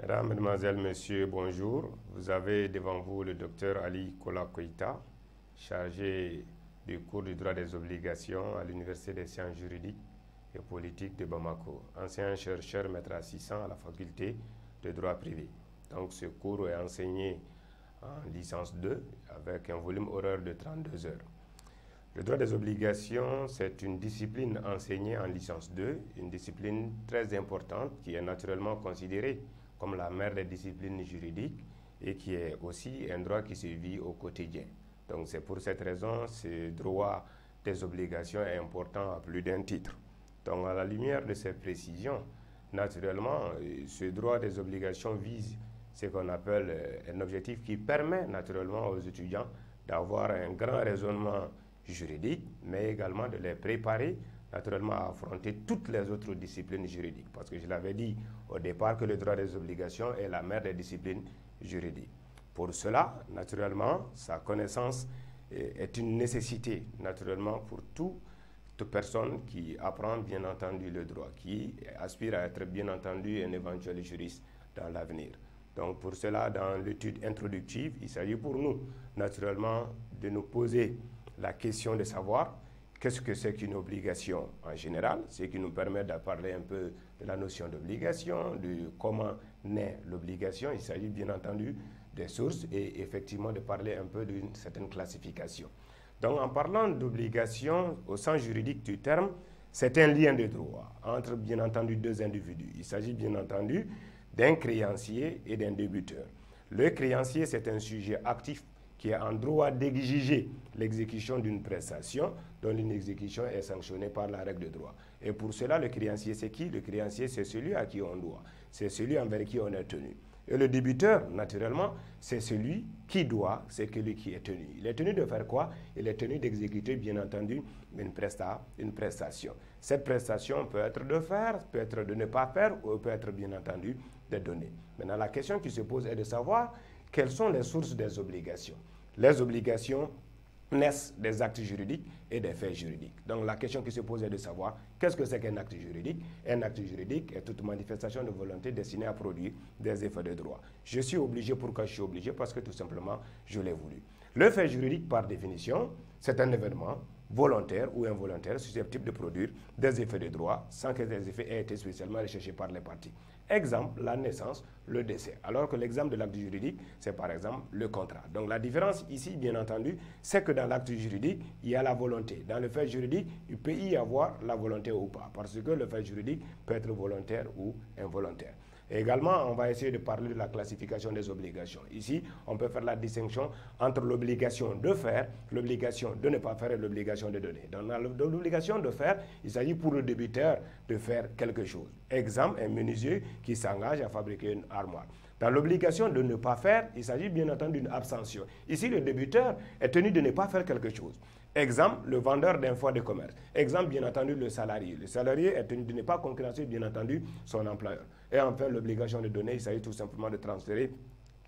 Mesdames, Mesdemoiselles, Messieurs, bonjour. Vous avez devant vous le docteur Ali Kola Koïta, chargé du cours du droit des obligations à l'Université des sciences juridiques et politiques de Bamako, ancien chercheur maître assistant à la faculté de droit privé. Donc ce cours est enseigné en licence 2 avec un volume horaire de 32 heures. Le droit des obligations, c'est une discipline enseignée en licence 2, une discipline très importante qui est naturellement considérée comme la mère des disciplines juridiques et qui est aussi un droit qui se vit au quotidien. Donc c'est pour cette raison, ce droit des obligations est important à plus d'un titre. Donc à la lumière de ces précisions, naturellement, ce droit des obligations vise ce qu'on appelle un objectif qui permet naturellement aux étudiants d'avoir un grand raisonnement juridique, mais également de les préparer naturellement à affronter toutes les autres disciplines juridiques. Parce que je l'avais dit au départ que le droit des obligations est la mère des disciplines juridiques. Pour cela, naturellement, sa connaissance est une nécessité, naturellement, pour toute personne qui apprend bien entendu le droit, qui aspire à être bien entendu un éventuel juriste dans l'avenir. Donc pour cela, dans l'étude introductive, il s'agit pour nous, naturellement, de nous poser la question de savoir qu'est-ce que c'est qu'une obligation en général, ce qui nous permet de parler un peu de la notion d'obligation, de comment naît l'obligation. Il s'agit bien entendu des sources et effectivement de parler un peu d'une certaine classification. Donc en parlant d'obligation, au sens juridique du terme, c'est un lien de droit entre bien entendu deux individus. Il s'agit bien entendu d'un créancier et d'un débiteur. Le créancier, c'est un sujet actif qui est en droit d'exiger l'exécution d'une prestation dont l'exécution est sanctionnée par la règle de droit. Et pour cela, le créancier, c'est qui? Le créancier, c'est celui à qui on doit. C'est celui envers qui on est tenu. Et le débiteur, naturellement, c'est celui qui doit, c'est celui qui est tenu. Il est tenu de faire quoi? Il est tenu d'exécuter, bien entendu, une prestation. Cette prestation peut être de faire, peut être de ne pas faire, ou peut être, bien entendu, de donner. Maintenant, la question qui se pose est de savoir quelles sont les sources des obligations. Les obligations naissent des actes juridiques et des faits juridiques. Donc la question qui se pose est de savoir qu'est-ce que c'est qu'un acte juridique. Un acte juridique est toute manifestation de volonté destinée à produire des effets de droit. Je suis obligé, pourquoi je suis obligé? Parce que tout simplement, je l'ai voulu. Le fait juridique, par définition, c'est un événement volontaire ou involontaire susceptible de produire des effets de droit sans que ces effets aient été spécialement recherchés par les parties. Exemple, la naissance, le décès. Alors que l'exemple de l'acte juridique, c'est par exemple le contrat. Donc la différence ici, bien entendu, c'est que dans l'acte juridique, il y a la volonté. Dans le fait juridique, il peut y avoir la volonté ou pas, parce que le fait juridique peut être volontaire ou involontaire. Et également, on va essayer de parler de la classification des obligations. Ici, on peut faire la distinction entre l'obligation de faire, l'obligation de ne pas faire et l'obligation de donner. Dans l'obligation de faire, il s'agit pour le débiteur de faire quelque chose. Exemple, un menuisier qui s'engage à fabriquer une armoire. Dans l'obligation de ne pas faire, il s'agit bien entendu d'une abstention. Ici, le débiteur est tenu de ne pas faire quelque chose. Exemple, le vendeur d'un fonds de commerce. Exemple, bien entendu, le salarié. Le salarié est tenu de ne pas concurrencer, bien entendu, son employeur. Et enfin, l'obligation de donner, il s'agit tout simplement de transférer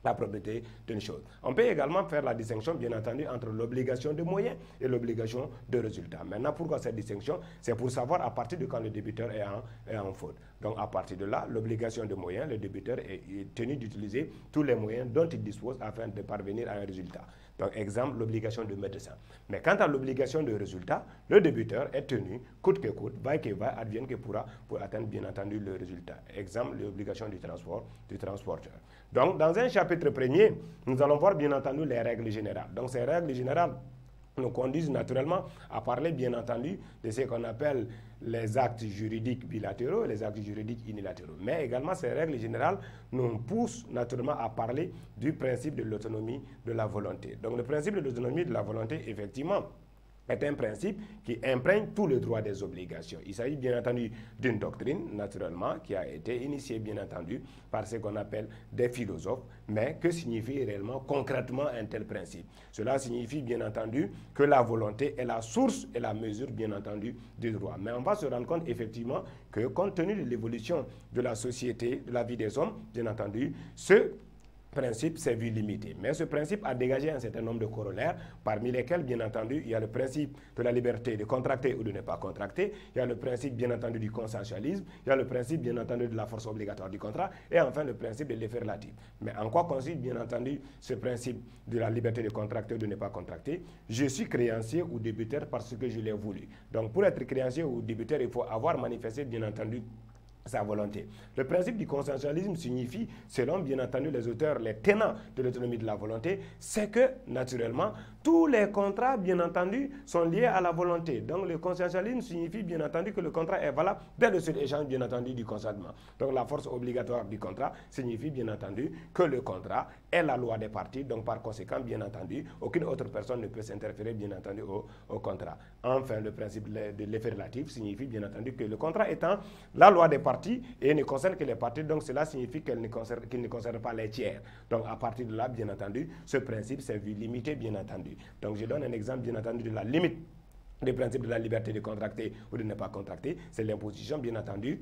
la propriété d'une chose. On peut également faire la distinction, bien entendu, entre l'obligation de moyens et l'obligation de résultat. Maintenant, pourquoi cette distinction? C'est pour savoir à partir de quand le débiteur est en faute. Donc, à partir de là, l'obligation de moyens, le débiteur est tenu d'utiliser tous les moyens dont il dispose afin de parvenir à un résultat. Donc, exemple, l'obligation de médecin. Mais quant à l'obligation de résultat, le débiteur est tenu, coûte que coûte, vaille que vaille, advienne que pourra, pour atteindre bien entendu le résultat. Exemple, l'obligation du transporteur. Donc, dans un chapitre premier, nous allons voir bien entendu les règles générales. Donc, ces règles générales nous conduisent naturellement à parler bien entendu de ce qu'on appelle les actes juridiques bilatéraux et les actes juridiques unilatéraux. Mais également, ces règles générales nous poussent naturellement à parler du principe de l'autonomie de la volonté. Donc le principe de l'autonomie de la volonté, effectivement, est un principe qui imprègne tous les droits des obligations. Il s'agit bien entendu d'une doctrine, naturellement, qui a été initiée bien entendu par ce qu'on appelle des philosophes, mais que signifie réellement, concrètement, un tel principe? Cela signifie bien entendu que la volonté est la source et la mesure bien entendu du droit. Mais on va se rendre compte effectivement que compte tenu de l'évolution de la société, de la vie des hommes, bien entendu, ce principe c'est vu limité. Mais ce principe a dégagé un certain nombre de corollaires, parmi lesquels, bien entendu, il y a le principe de la liberté de contracter ou de ne pas contracter, il y a le principe, bien entendu, du consensualisme, il y a le principe, bien entendu, de la force obligatoire du contrat, et enfin le principe de l'effet relatif. Mais en quoi consiste, bien entendu, ce principe de la liberté de contracter ou de ne pas contracter? Je suis créancier ou débiteur parce que je l'ai voulu. Donc, pour être créancier ou débiteur, il faut avoir manifesté, bien entendu, sa volonté. Le principe du consensualisme signifie, selon bien entendu les auteurs, les tenants de l'autonomie de la volonté, c'est que, naturellement, tous les contrats, bien entendu, sont liés à la volonté. Donc le consensualisme signifie, bien entendu, que le contrat est valable dès le seul échange, bien entendu, du consentement. Donc la force obligatoire du contrat signifie, bien entendu, que le contrat est la loi des parties. Donc par conséquent, bien entendu, aucune autre personne ne peut s'interférer, bien entendu, au contrat. Enfin, le principe de l'effet relatif signifie, bien entendu, que le contrat étant la loi des parties, et ne concerne que les parties, donc cela signifie qu'il ne concerne pas les tiers. Donc à partir de là, bien entendu, ce principe s'est vu limité, bien entendu. Donc je donne un exemple, bien entendu, de la limite du principe de la liberté de contracter ou de ne pas contracter. C'est l'imposition, bien entendu,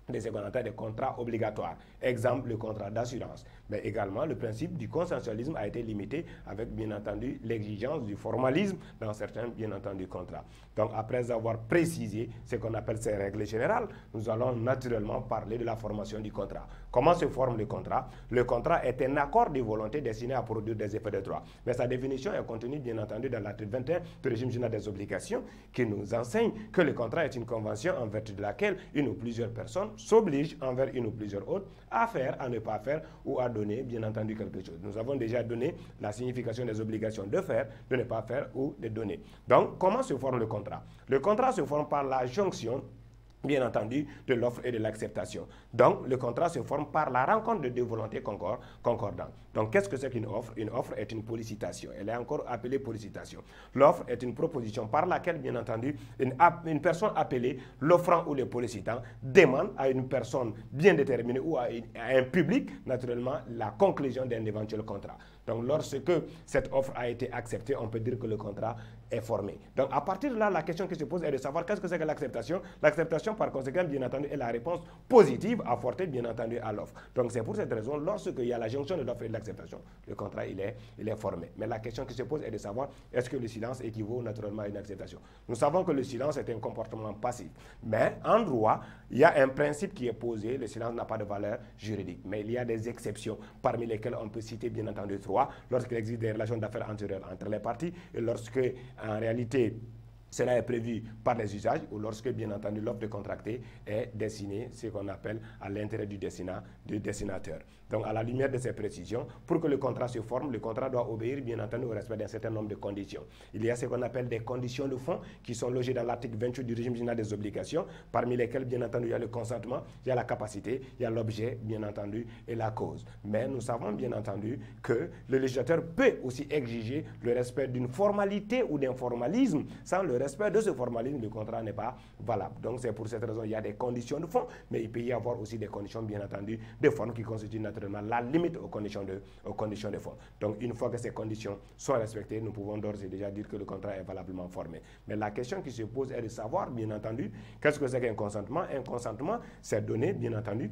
de ce qu'on appelle des contrats obligatoires. Exemple, le contrat d'assurance. Mais également, le principe du consensualisme a été limité avec, bien entendu, l'exigence du formalisme dans certains, bien entendu, contrats. Donc, après avoir précisé ce qu'on appelle ces règles générales, nous allons naturellement parler de la formation du contrat. Comment se forme le contrat? Le contrat est un accord de volonté destiné à produire des effets de droit. Mais sa définition est contenue, bien entendu, dans l'article 21 du régime général des obligations, qui nous enseigne que le contrat est une convention en vertu de laquelle une ou plusieurs personnes s'obligent envers une ou plusieurs autres à faire, à ne pas faire ou à donner, bien entendu, quelque chose. Nous avons déjà donné la signification des obligations de faire, de ne pas faire ou de donner. Donc, comment se forme le contrat? Le contrat se forme par la jonction, bien entendu, de l'offre et de l'acceptation. Donc, le contrat se forme par la rencontre de deux volontés concordantes. Donc, qu'est-ce que c'est qu'une offre? Une offre est une pollicitation. Elle est encore appelée pollicitation. L'offre est une proposition par laquelle, bien entendu, une personne appelée, l'offrant ou le pollicitant, demande à une personne bien déterminée ou à un public, naturellement, la conclusion d'un éventuel contrat. Donc, lorsque cette offre a été acceptée, on peut dire que le contrat est formé. Donc, à partir de là, la question qui se pose est de savoir qu'est-ce que c'est que l'acceptation. L'acceptation, par conséquent, bien entendu, est la réponse positive apportée, bien entendu, à l'offre. Donc, c'est pour cette raison, lorsqu'il y a la jonction de l'offre et de l'acceptation, le contrat, il est formé. Mais la question qui se pose est de savoir est-ce que le silence équivaut naturellement à une acceptation. Nous savons que le silence est un comportement passif. Mais, en droit, il y a un principe qui est posé, le silence n'a pas de valeur juridique. Mais il y a des exceptions, parmi lesquelles on peut citer, bien entendu, trois, lorsqu'il existe des relations d'affaires antérieures entre les parties et lorsque, en réalité, cela est prévu par les usages ou lorsque, bien entendu, l'offre de contracter est destinée, ce qu'on appelle à l'intérêt du destinateur. Donc, à la lumière de ces précisions, pour que le contrat se forme, le contrat doit obéir, bien entendu, au respect d'un certain nombre de conditions. Il y a ce qu'on appelle des conditions de fond qui sont logées dans l'article 28 du régime général des obligations, parmi lesquelles, bien entendu, il y a le consentement, il y a la capacité, il y a l'objet, bien entendu, et la cause. Mais nous savons, bien entendu, que le législateur peut aussi exiger le respect d'une formalité ou d'un formalisme. Sans le respect de ce formalisme, le contrat n'est pas valable. Donc, c'est pour cette raison qu'il y a des conditions de fond, mais il peut y avoir aussi des conditions, bien entendu, de forme qui constituent naturellement la limite aux conditions de fond. Donc, une fois que ces conditions sont respectées, nous pouvons d'ores et déjà dire que le contrat est valablement formé. Mais la question qui se pose est de savoir, bien entendu, qu'est-ce que c'est qu'un consentement? Un consentement, c'est donner, bien entendu,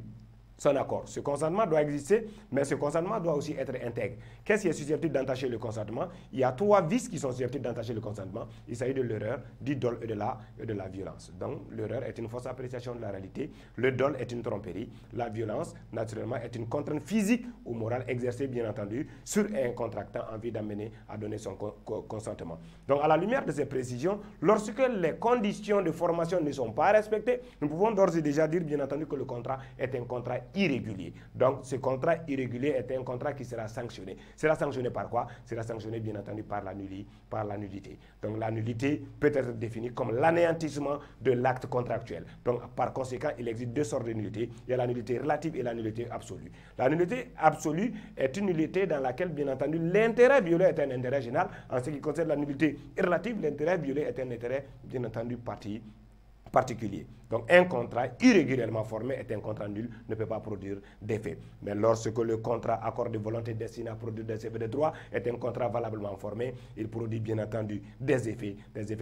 son accord. Ce consentement doit exister, mais ce consentement doit aussi être intègre. Qu'est-ce qui est susceptible d'entacher le consentement? Il y a trois vices qui sont susceptibles d'entacher le consentement. Il s'agit de l'erreur, du dol et de la violence. Donc, l'erreur est une fausse appréciation de la réalité. Le dol est une tromperie. La violence, naturellement, est une contrainte physique ou morale exercée, bien entendu, sur un contractant en vue d'amener à donner son consentement. Donc, à la lumière de ces précisions, lorsque les conditions de formation ne sont pas respectées, nous pouvons d'ores et déjà dire, bien entendu, que le contrat est un contrat irrégulier. Donc, ce contrat irrégulier est un contrat qui sera sanctionné. Sera sanctionné par quoi? Sera sanctionné, bien entendu, par la nullité. Donc, la nullité peut être définie comme l'anéantissement de l'acte contractuel. Donc, par conséquent, il existe deux sortes de nullité. Il y a la nullité relative et la nullité absolue. La nullité absolue est une nullité dans laquelle, bien entendu, l'intérêt violé est un intérêt général. En ce qui concerne la nullité relative, l'intérêt violé est un intérêt, bien entendu, particulier. Donc, un contrat irrégulièrement formé est un contrat nul, ne peut pas produire d'effet. Mais lorsque le contrat accord de volonté destiné à produire des effets de droit est un contrat valablement formé, il produit bien entendu des effets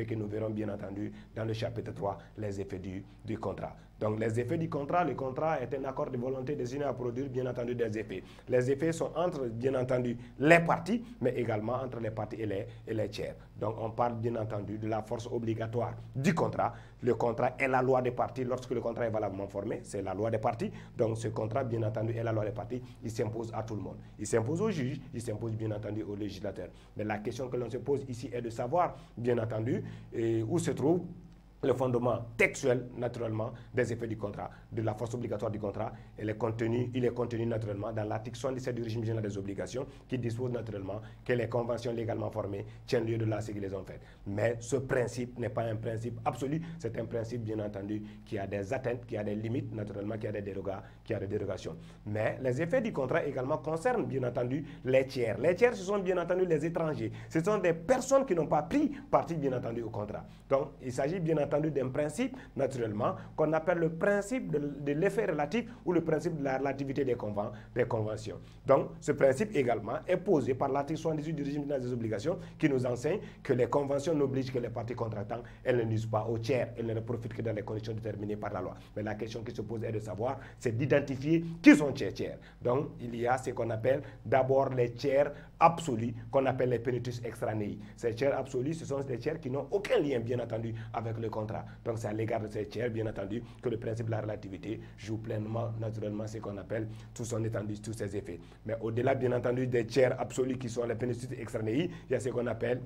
que nous verrons bien entendu dans le chapitre 3, les effets du contrat. Donc les effets du contrat, le contrat est un accord de volonté destiné à produire bien entendu des effets. Les effets sont entre bien entendu les parties, mais également entre les parties et les tiers. Donc on parle bien entendu de la force obligatoire du contrat. Le contrat est la loi des parties. Lorsque le contrat est valablement formé, c'est la loi des parties. Donc ce contrat, bien entendu, est la loi des parties. Il s'impose à tout le monde. Il s'impose aux juges, il s'impose bien entendu aux législateurs. Mais la question que l'on se pose ici est de savoir, bien entendu, où se trouve le fondement textuel, naturellement, des effets du contrat, de la force obligatoire du contrat. Il est contenu naturellement dans l'article 77 du régime général des obligations qui dispose naturellement que les conventions légalement formées tiennent lieu de là ce qu'ils les ont faites. Mais ce principe n'est pas un principe absolu, c'est un principe bien entendu qui a des atteintes, qui a des limites, naturellement, qui a des dérogations. Mais les effets du contrat également concernent bien entendu les tiers. Les tiers, ce sont bien entendu les étrangers. Ce sont des personnes qui n'ont pas pris partie bien entendu au contrat. Donc il s'agit bien entendu d'un principe, naturellement, qu'on appelle le principe de l'effet relatif ou le principe de la relativité des conventions. Donc, ce principe également est posé par l'article 78 du régime des obligations qui nous enseigne que les conventions n'obligent que les parties contractantes, elles ne nuisent pas aux tiers, elles ne profitent que dans les conditions déterminées par la loi. Mais la question qui se pose est de savoir, c'est d'identifier qui sont tiers. Donc, il y a ce qu'on appelle d'abord les tiers absolus, qu'on appelle les penitus extraneis. Ces tiers absolus, ce sont des tiers qui n'ont aucun lien, bien entendu, avec le contrat. Donc c'est à l'égard de ces tiers, bien entendu, que le principe de la relativité joue pleinement, naturellement, ce qu'on appelle tout son étendue, tous ses effets. Mais au-delà, bien entendu, des tiers absolus qui sont les penitus extraneis, il y a ce qu'on appelle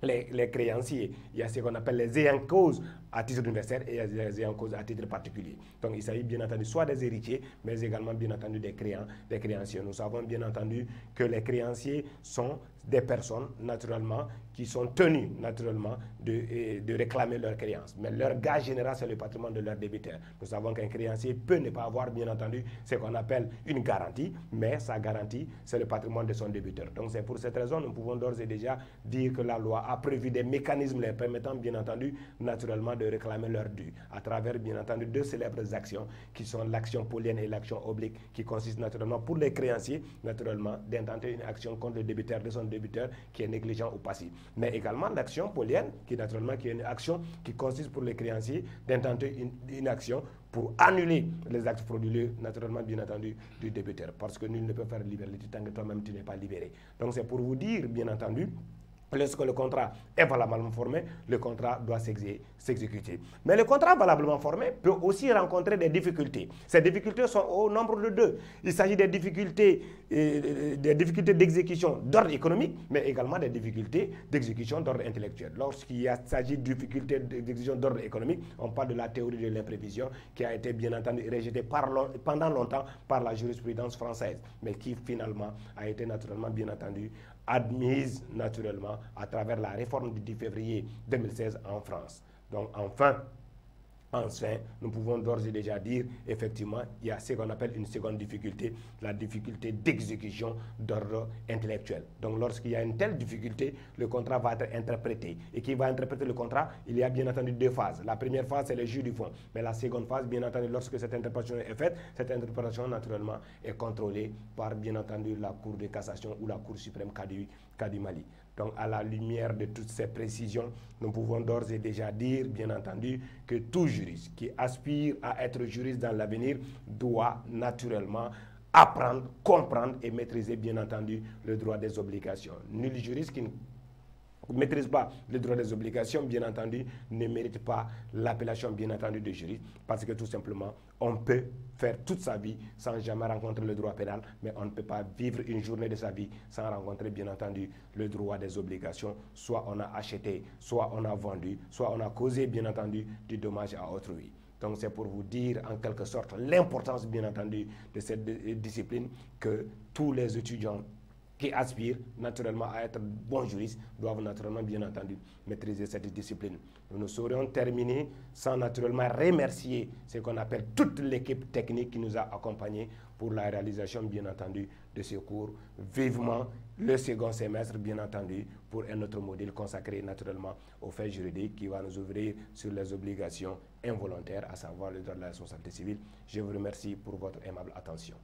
les créanciers, il y a ce qu'on appelle les ayants cause à titre universel et les ayants cause à titre particulier. Donc il s'agit bien entendu soit des héritiers, mais également bien entendu des créanciers. Nous savons bien entendu que les créanciers sont des personnes, naturellement, qui sont tenues, naturellement, de réclamer leurs créances. Mais leur gage général, c'est le patrimoine de leur débiteur. Nous savons qu'un créancier peut ne pas avoir, bien entendu, ce qu'on appelle une garantie, mais sa garantie, c'est le patrimoine de son débiteur. Donc c'est pour cette raison, nous pouvons d'ores et déjà dire que la loi a prévu des mécanismes les permettant, bien entendu, naturellement, de réclamer leur dû, à travers, bien entendu, deux célèbres actions, qui sont l'action polienne et l'action oblique, qui consistent naturellement, pour les créanciers, naturellement, d'intenter une action contre le débiteur de son débiteur qui est négligent ou passif. Mais également l'action polienne, qui naturellement qui est une action qui consiste pour les créanciers d'intenter une action pour annuler les actes frauduleux, naturellement bien entendu, du débiteur. Parce que nul ne peut faire libéralité tant que toi-même tu n'es pas libéré. Donc c'est pour vous dire, bien entendu, lorsque le contrat est valablement formé, le contrat doit s'exécuter. Mais le contrat valablement formé peut aussi rencontrer des difficultés. Ces difficultés sont au nombre de deux. Il s'agit des difficultés d'exécution d'ordre économique, mais également des difficultés d'exécution d'ordre intellectuel. Lorsqu'il s'agit de difficultés d'exécution d'ordre économique, on parle de la théorie de l'imprévision qui a été bien entendu rejetée pendant longtemps par la jurisprudence française, mais qui finalement a été naturellement bien entendu admise naturellement à travers la réforme du 10 février 2016 en France. Donc enfin, nous pouvons d'ores et déjà dire, effectivement, il y a ce qu'on appelle une seconde difficulté, la difficulté d'exécution d'ordre intellectuel. Donc lorsqu'il y a une telle difficulté, le contrat va être interprété. Et qui va interpréter le contrat, il y a bien entendu deux phases. La première phase, c'est le juge du fond. Mais la seconde phase, bien entendu, lorsque cette interprétation est faite, cette interprétation, naturellement, est contrôlée par, bien entendu, la Cour de cassation ou la Cour suprême cas du Mali. Donc, à la lumière de toutes ces précisions, nous pouvons d'ores et déjà dire, bien entendu, que tout juriste qui aspire à être juriste dans l'avenir doit naturellement apprendre, comprendre et maîtriser, bien entendu, le droit des obligations. Nul juriste qui ne maîtrise pas le droit des obligations, bien entendu, ne mérite pas l'appellation, bien entendu, de juriste, parce que tout simplement, on peut faire toute sa vie sans jamais rencontrer le droit pénal, mais on ne peut pas vivre une journée de sa vie sans rencontrer, bien entendu, le droit des obligations. Soit on a acheté, soit on a vendu, soit on a causé, bien entendu, du dommage à autrui. Donc c'est pour vous dire en quelque sorte l'importance, bien entendu, de cette discipline que tous les étudiants qui aspirent naturellement à être bons juristes doivent naturellement, bien entendu, maîtriser cette discipline. Nous ne saurions terminer sans naturellement remercier ce qu'on appelle toute l'équipe technique qui nous a accompagnés pour la réalisation, bien entendu, de ce cours. Vivement le second semestre, bien entendu, pour un autre module consacré naturellement aux faits juridiques qui va nous ouvrir sur les obligations involontaires, à savoir le droit de la responsabilité civile. Je vous remercie pour votre aimable attention.